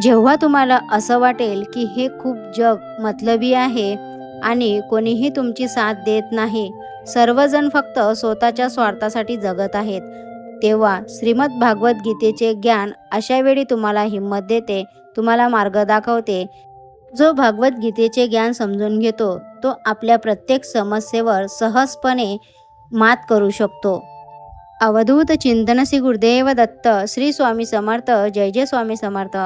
जेव्हा तुम्हाला असं वाटेल की हे खूप जग मतलबी आहे आणि कोणीही तुमची साथ देत नाही, सर्वजण फक्त स्वतःच्या स्वार्थासाठी जगत आहेत, तेव्हा श्रीमद भागवत गीतेचे ज्ञान अशा वेळी तुम्हाला हिंमत देते, तुम्हाला मार्ग दाखवते. जो भागवत गीतेचे ज्ञान समजून घेतो तो आपल्या प्रत्येक समस्येवर सहजपणे मात करू शकतो. अवधूत चिंतन श्री गुरुदेव दत्त. श्री स्वामी समर्थ. जय जय स्वामी समर्थ.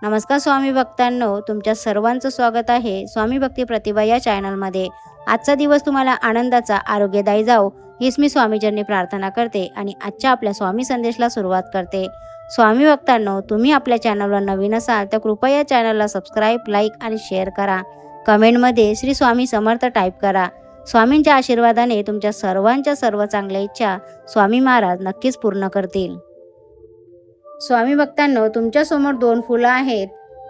नमस्कार स्वामी भक्तांनो, तुमच्या सर्वांचं स्वागत आहे स्वामी भक्ती प्रतिभा या चॅनलमध्ये. आजचा दिवस तुम्हाला आनंदाचा, आरोग्यदायी जाओ हीच मी स्वामीचरणी प्रार्थना करते आणि आजच्या आपल्या स्वामी संदेशला सुरुवात करते. स्वामी भक्तांनो, तुम्ही आपल्या चॅनलवर नवीन असाल तर कृपया या चॅनलला सबस्क्राईब, लाईक आणि शेअर करा. कमेंटमध्ये श्री स्वामी समर्थ टाईप करा. स्वामींच्या आशीर्वादाने तुमच्या सर्वांच्या सर्व चांगल्या इच्छा स्वामी महाराज नक्कीच पूर्ण करतील. स्वामी भक्तांनो, तुमच्यासमोर 2 फुलं आहेत,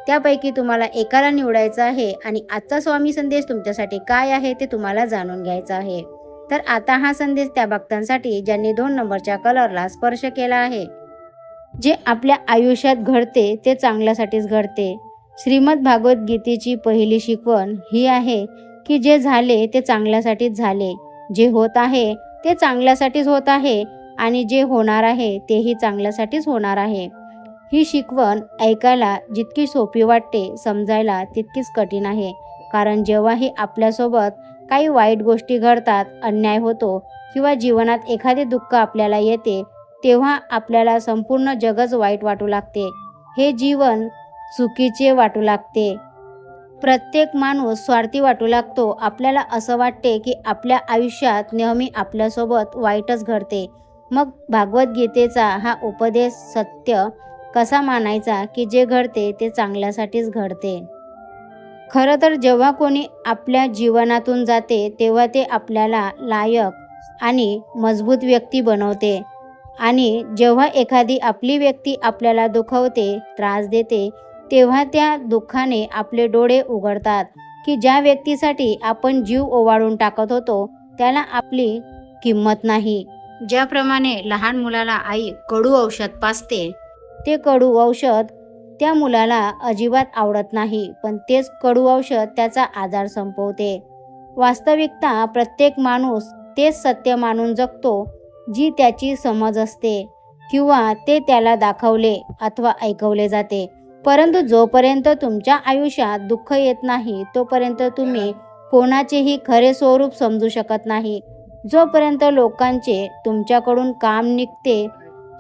त्यापैकी तुम्हाला एकाला निवडायचं आहे आणि आजचा स्वामी संदेश तुमच्यासाठी काय आहे ते तुम्हाला जाणून घ्यायचं आहे. तर आता हा संदेश त्या भक्तांसाठी ज्यांनी 2 नंबरच्या कलरला स्पर्श केला आहे. जे आपल्या आयुष्यात घडते ते चांगल्यासाठीच घडते. श्रीमद भागवत गीतेची पहिली शिकवण ही आहे की जे झाले ते चांगल्यासाठीच झाले, जे होत आहे ते चांगल्यासाठीच होत आहे आणि जे होणार आहे तेही चांगल्यासाठीच होणार आहे. ही शिकवण ऐकायला जितकी सोपी वाटते, समजायला तितकीच कठीण आहे. कारण जेव्हाही आपल्यासोबत काही वाईट गोष्टी घडतात, अन्याय होतो किंवा जीवनात एखादे दुःख आपल्याला येते, तेव्हा आपल्याला संपूर्ण जगच वाईट वाटू लागते, हे जीवन चुकीचे वाटू लागते. प्रत्येक माणूस स्वार्थी वाटू लागतो. आपल्याला असं वाटते की आपल्या आयुष्यात नेहमी आपल्यासोबत वाईटच घडते. मग भागवत गीतेचा हा उपदेश सत्य कसा मानायचा की जे घडते ते चांगल्यासाठीच घडते. खरं तर जेव्हा कोणी आपल्या जीवनातून जाते तेव्हा ते आपल्याला लायक आणि मजबूत व्यक्ती बनवते. आणि जेव्हा एखादी आपली व्यक्ती आपल्याला दुखवते, त्रास देते, तेव्हा त्या दुःखाने आपले डोळे उघडतात की ज्या व्यक्तीसाठी आपण जीव ओवाळून टाकत होतो त्याला आपली किंमत नाही. ज्याप्रमाणे लहान मुलाला आई कडू औषध पाजते, ते कडू औषध त्या मुलाला अजिबात आवडत नाही, पण तेच कडू औषध त्याचा आजार संपवते. वास्तविकता प्रत्येक माणूस तेच सत्य मानून जगतो जी त्याची समज असते किंवा ते त्याला दाखवले अथवा ऐकवले जाते. परंतु जोपर्यंत तुमच्या आयुष्यात दुःख येत नाही तोपर्यंत तुम्ही कोणाचेही खरे स्वरूप समजू शकत नाही. जोपर्यंत लोकांचे तुमच्याकडून काम निघते,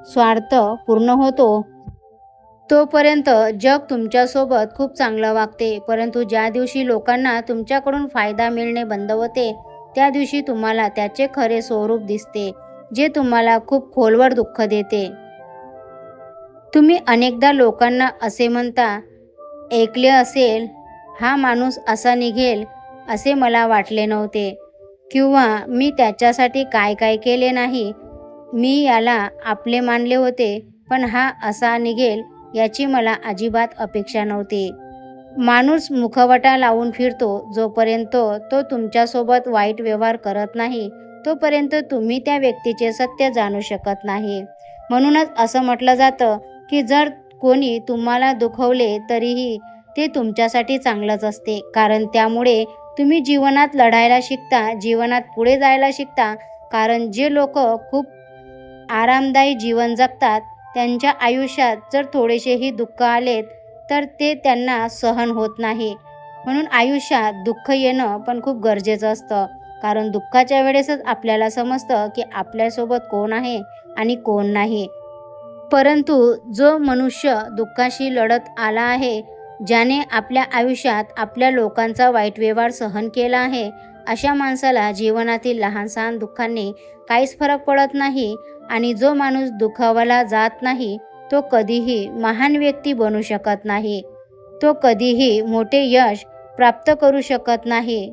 स्वार्थ पूर्ण होतो, तोपर्यंत जग तुमच्यासोबत खूप चांगलं वागते. परंतु ज्या दिवशी लोकांना तुमच्याकडून फायदा मिळणे बंद होते त्या दिवशी तुम्हाला त्याचे खरे स्वरूप दिसते, जे तुम्हाला खूप खोलवर दुःख देते. तुम्ही अनेकदा लोकांना असे म्हणता ऐकले असेल, हा माणूस असा निघेल असे मला वाटले नव्हते, किंवा मी त्याच्यासाठी काय काय केले नाही, मी याला आपले मानले होते पण हा असा निघेल याची मला अजिबात अपेक्षा नव्हती. माणूस मुखवटा लावून फिरतो. जोपर्यंत तो तुमच्यासोबत वाईट व्यवहार करत नाही तोपर्यंत तुम्ही त्या व्यक्तीचे सत्य जाणू शकत नाही. म्हणूनच असं म्हटलं जातं की जर कोणी तुम्हाला दुखवले तरीही ते तुमच्यासाठी चांगलंच असते, कारण त्यामुळे तुम्ही जीवनात लढायला शिकता, जीवनात पुढे जायला शिकता. कारण जे लोक खूप आरामदायी जीवन जगतात त्यांच्या आयुष्यात जर थोडेसेही दुःख आलेत तर ते त्यांना सहन होत नाही. म्हणून आयुष्यात दुःख येणं पण खूप गरजेचं असतं, कारण दुःखाच्या वेळेसच आपल्याला समजतं की आपल्यासोबत कोण आहे आणि कोण नाही. परंतु जो मनुष्य दुःखाशी लढत आला आहे, ज्याने आपल्या आयुष्यात आपल्या लोकांचा वाईट व्यवहार सहन केला आहे, अशा माणसाला जीवनातील लहान-सहान दुःखांनी काहीच फरक पडत नाही. आणि जो माणूस दुखावला जात नाही तो कधीही महान व्यक्ती बनू शकत नाही, तो कधीही मोठे यश प्राप्त करू शकत नाही.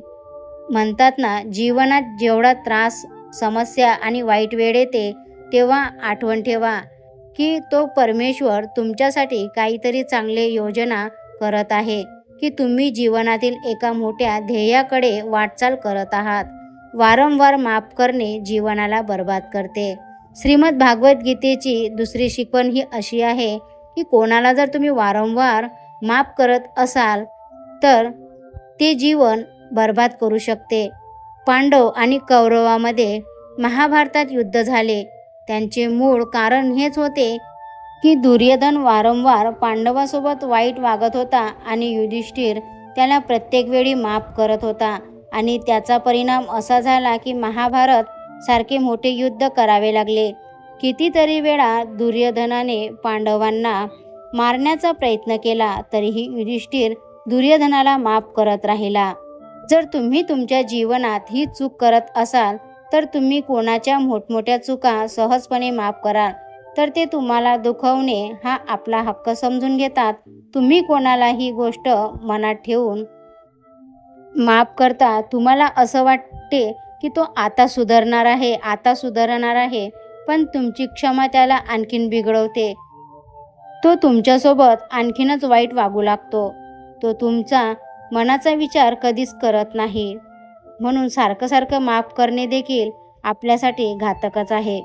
म्हणतात ना, जीवनात जेवढा त्रास, समस्या आणि वाईट वेळ येते तेव्हा आठवण ठेवा की तो परमेश्वर तुमच्यासाठी काहीतरी चांगले योजना करत आहे, की तुम्ही जीवनातील एका मोठ्या ध्येयाकडे वाटचाल करत आहात. वारंवार माफ करणे जीवनाला बर्बाद करते. श्रीमद भागवत गीतेची दुसरी शिकवण ही अशी आहे की कोणाला जर तुम्ही वारंवार माफ करत असाल तर ते जीवन बर्बाद करू शकते. पांडव आणि कौरवामध्ये महाभारतात युद्ध झाले. त्यांचे मूळ कारण हेच होते की दुर्योधन वारंवार पांडवासोबत वाईट वागत होता आणि युधिष्ठिर त्याला प्रत्येक वेळी माफ करत होता आणि त्याचा परिणाम असा झाला की महाभारत सारखे मोठे युद्ध करावे लागले. कितीतरी वेळा दुर्योधनाने पांडवांना मारण्याचा प्रयत्न केला तरीही युधिष्ठिर दुर्योधनाला माफ करत राहिला. जर तुम्ही तुमच्या जीवनात ही चूक करत असाल तर तुम्ही कोणाच्या मोठमोठ्या चुका सहजपणे माफ कराल तर ते तुम्हाला दुखवणे हा आपला हक्क समजून घेतात. तुम्ही कोणालाही गोष्ट मनात ठेवून माफ करता. तुम्हाला असं वाटते की तो आता सुधारणार आहे, पण तुमची क्षमा त्याला आणखीन बिघडवते. तो तुमच्यासोबत आणखीनच वाईट वागू लागतो. तो तुमचा मनाचा विचार कधीच करत नाही. म्हणून सारखं माफ करणे देखील आपल्यासाठी घातकच आहे.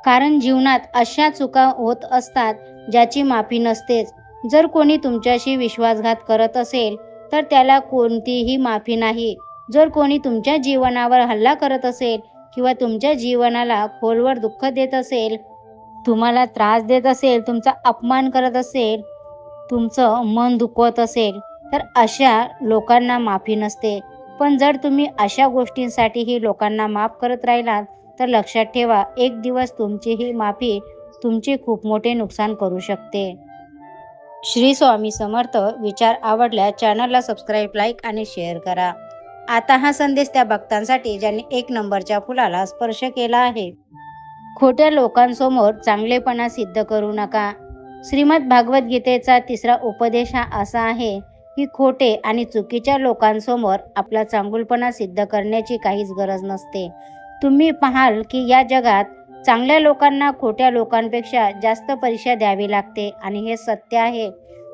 कारण जीवनात अशा चुका होत असतात ज्याची माफी नसतेच. जर कोणी तुमच्याशी विश्वासघात करत असेल तर त्याला कोणतीही माफी नाही. जर कोणी तुमच्या जीवनावर हल्ला करत असेल किंवा तुमच्या जीवनाला खोलवर दुःख देत असेल, तुम्हाला त्रास देत असेल, तुमचा अपमान करत असेल, तुमचं मन दुखवत असेल तर अशा लोकांना माफी नसते. पण जर तुम्ही अशा गोष्टींसाठीही लोकांना माफ करत राहिलात तर लक्षात ठेवा, एक दिवस तुमची ही माफी तुमचे खूप मोठे नुकसान करू शकते. श्री स्वामी समर्थ. विचार आवडल्यास चॅनलला सबस्क्राईब, लाईक आणि शेअर करा. आता हा संदेश त्या भक्तांसाठी ज्यांनी 1 नंबरच्या फुलाला स्पर्श केला आहे. खोट्या लोकांसमोर चांगलेपणा सिद्ध करू नका. श्रीमद भागवत गीतेचा 3रा उपदेश हा असा आहे की खोटे आणि चुकीच्या लोकांसमोर आपला चांगुलपणा सिद्ध करण्याची काहीच गरज नसते. तुम्ही पाहाल की या जगात चांगल्या लोकांना खोट्या लोकांपेक्षा जास्त परीक्षा द्यावी लागते आणि हे सत्य आहे.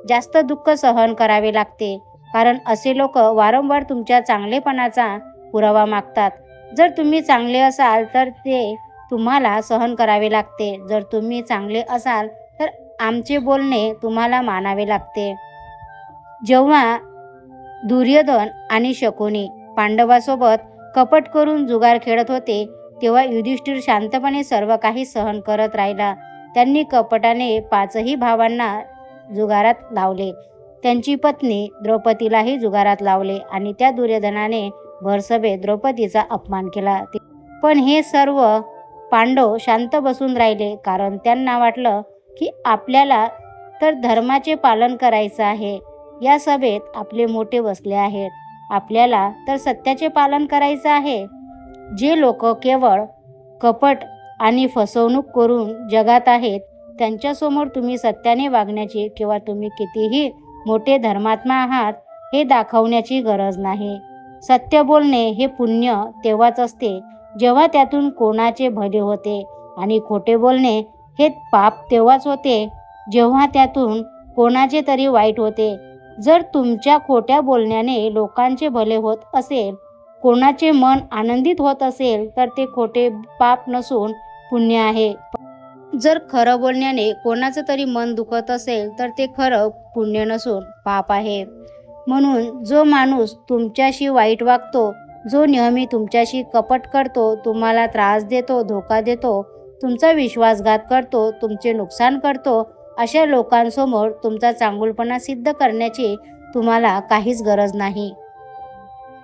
जास्त दुःख सहन करावे लागते कारण असे लोक वारंवार तुमच्या चांगलेपणाचा पुरावा मागतात. जर तुम्ही चांगले असाल तर ते तुम्हाला सहन करावे लागते. जर तुम्ही चांगले असाल तर आमचे बोलणे तुम्हाला मानावे लागते. जेव्हा दुर्योधन आणि शकुनी पांडवासोबत कपट करून जुगार खेळत होते तेव्हा युधिष्ठिर शांतपणे सर्व काही सहन करत राहिला. त्यांनी कपटाने 5ही भावांना जुगारात लावले. त्यांची पत्नी द्रौपदीलाही जुगारात लावले आणि त्या दुर्योधनाने भरसभेत द्रौपदीचा अपमान केला. पण हे सर्व पांडव शांत बसून राहिले कारण त्यांना वाटलं की आपल्याला तर धर्माचे पालन करायचं आहे. या सभेत आपले मोठे बसले आहेत. आपल्याला तर सत्याचे पालन करायचं आहे. जे लोक केवळ कपट आणि फसवणूक करून जगात आहेत त्यांच्यासमोर तुम्ही सत्याने वागण्याची किंवा तुम्ही कितीही मोठे धर्मात्मा आहात हे दाखवण्याची गरज नाही. सत्य बोलणे हे पुण्य तेव्हाच असते जेव्हा त्यातून कोणाचे भले होते आणि खोटे बोलणे हे पाप तेव्हाच होते जेव्हा त्यातून कोणाचे तरी वाईट होते. जर तुमच्या खोट्या बोलण्याने लोकांचे भले होत असेल, कोणाचे मन आनंदित होत असेल तर ते खोटे पाप नसून पुण्य आहे. जर खरं बोलण्याने कोणाचं तरी मन दुखत असेल तर ते खरं पुण्य नसून पाप आहे. म्हणून जो माणूस तुमच्याशी वाईट वागतो, जो नेहमी तुमच्याशी कपट करतो, तुम्हाला त्रास देतो, धोका देतो, तुमचा विश्वासघात करतो, तुमचे नुकसान करतो, अशा लोकांसमोर तुमचा चांगुलपणा सिद्ध करण्याची तुम्हाला काहीच गरज नाही.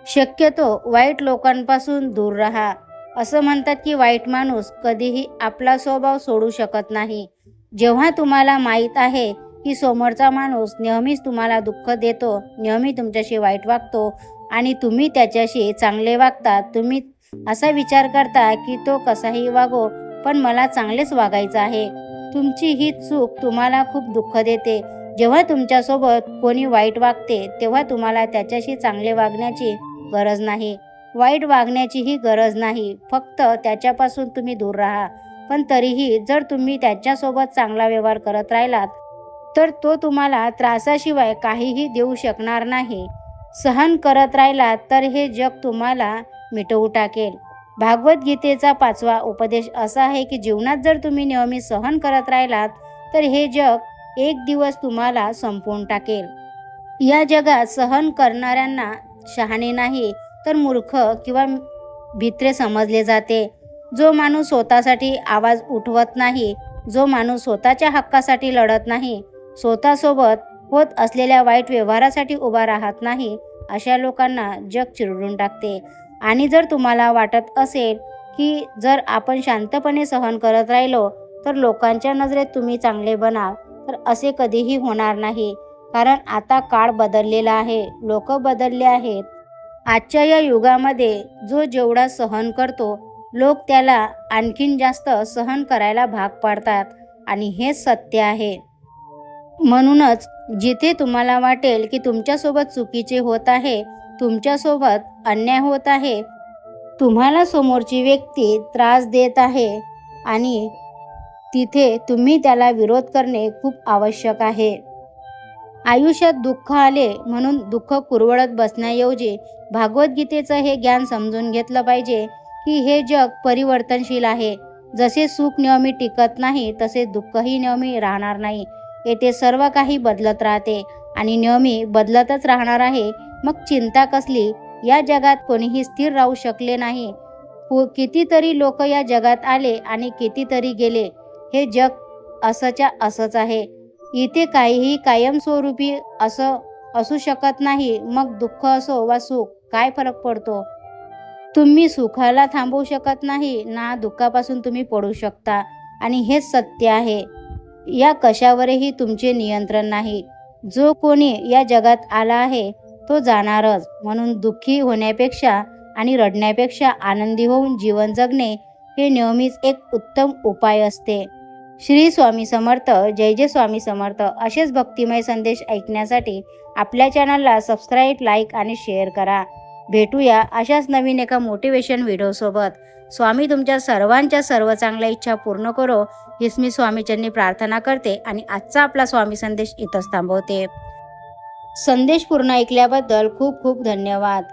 शक्यतो वाईट लोकांपासून दूर राहा. असं म्हणतात की वाईट माणूस कधीही आपला स्वभाव सोडू शकत नाही. जेव्हा तुम्हाला माहीत आहे की समोरचा माणूस नेहमीच तुम्हाला दुःख देतो, नेहमी तुमच्याशी वाईट वागतो आणि तुम्ही त्याच्याशी चांगले वागता, तुम्ही असा विचार करता की तो कसाही वागो पण मला चांगलेच वागायचं आहे. तुमची ही चूक तुम्हाला खूप दुःख देते. जेव्हा तुमच्यासोबत कोणी वाईट वागते तेव्हा तुम्हाला त्याच्याशी चांगले वागण्याची गरज नाही, वाईट वागण्याचीही गरज नाही. फक्त त्याच्यापासून तुम्ही दूर राहा. पण तरीही जर तुम्ही त्याच्यासोबत चांगला व्यवहार करत राहिलात तर तो तुम्हाला त्रासाशिवाय काहीही देऊ शकणार नाही. सहन करत राहिलात तर हे जग तुम्हाला मिटवून टाकेल. भागवत गीतेचा 5वा उपदेश असा आहे की जीवनात जर तुम्ही नेहमी सहन करत राहिलात तर हे जग एक दिवस तुम्हाला संपवून टाकेल. या जगात सहन करणाऱ्यांना शहाणे नाही तर मूर्ख किंवा भित्रे समजले जाते. जो माणूस स्वतःसाठी आवाज उठवत नाही, जो माणूस स्वतःच्या हक्कासाठी लढत नाही, स्वतःसोबत होत असलेल्या वाईट व्यवहारासाठी उभा राहत नाही, अशा लोकांना जग चिरडून टाकते. आणि जर तुम्हाला वाटत असेल की जर आपण शांतपणे सहन करत राहिलो तर लोकांच्या नजरेत तुम्ही चांगले बनाल, तर असे कधीही होणार नाही. कारण आता काळ बदललेला आहे, लोक बदलले आहेत. आजच्या या युगामध्ये जो जेवढा सहन करतो, लोक त्याला आणखीन जास्त सहन करायला भाग पाडतात आणि हेच सत्य आहे. म्हणूनच जिथे तुम्हाला वाटेल की तुमच्यासोबत चुकीचे होत आहे, तुमच्यासोबत अन्याय होत आहे, तुम्हाला समोरची व्यक्ती त्रास देत आहे आणि तिथे तुम्ही त्याला विरोध करणे खूप आवश्यक आहे. आयुष्यात दुःख आले म्हणून दुःख कुरवडत बसण्याऐवजी भागवद्गीतेचं हे ज्ञान समजून घेतलं पाहिजे की हे जग परिवर्तनशील आहे. जसे सुख नेहमी टिकत नाही तसे दुःखही नेहमी राहणार नाही. येथे सर्व काही बदलत राहते आणि नेहमी बदलतच राहणार आहे. मग चिंता कसली? या जगात कोणीही स्थिर राहू शकले नाही. कितीतरी लोक या जगात आले आणि कितीतरी गेले. हे जग असंच्या असंच आहे. इथे काहीही कायमस्वरूपी असं असू शकत नाही. मग दुःख असो वा सुख, काय फरक पडतो? तुम्ही सुखाला थांबवू शकत नाही ना दुःखापासून तुम्ही पडू शकता. आणि हेच सत्य आहे. या कशावरही तुमचे नियंत्रण नाही. जो कोणी या जगात आला आहे तो जाणारच. म्हणून दुःखी होण्यापेक्षा आणि रडण्यापेक्षा आनंदी होऊन जीवन जगणे हे नेहमीच एक उत्तम उपाय असते. श्री स्वामी समर्थ. जय जय स्वामी समर्थ. असेच भक्तिमय संदेश ऐकण्यासाठी आपल्या चॅनलला सबस्क्राईब, लाईक आणि शेअर करा. भेटूया अशाच नवीन एका मोटिवेशन व्हिडिओसोबत. स्वामी तुमच्या सर्वांच्या सर्व चांगल्या इच्छा पूर्ण करो हीच मी स्वामीचरणी प्रार्थना करते आणि आजचा आपला स्वामी संदेश इथंच थांबवते. संदेश पूर्ण ऐकल्याबद्दल खूप खूप धन्यवाद.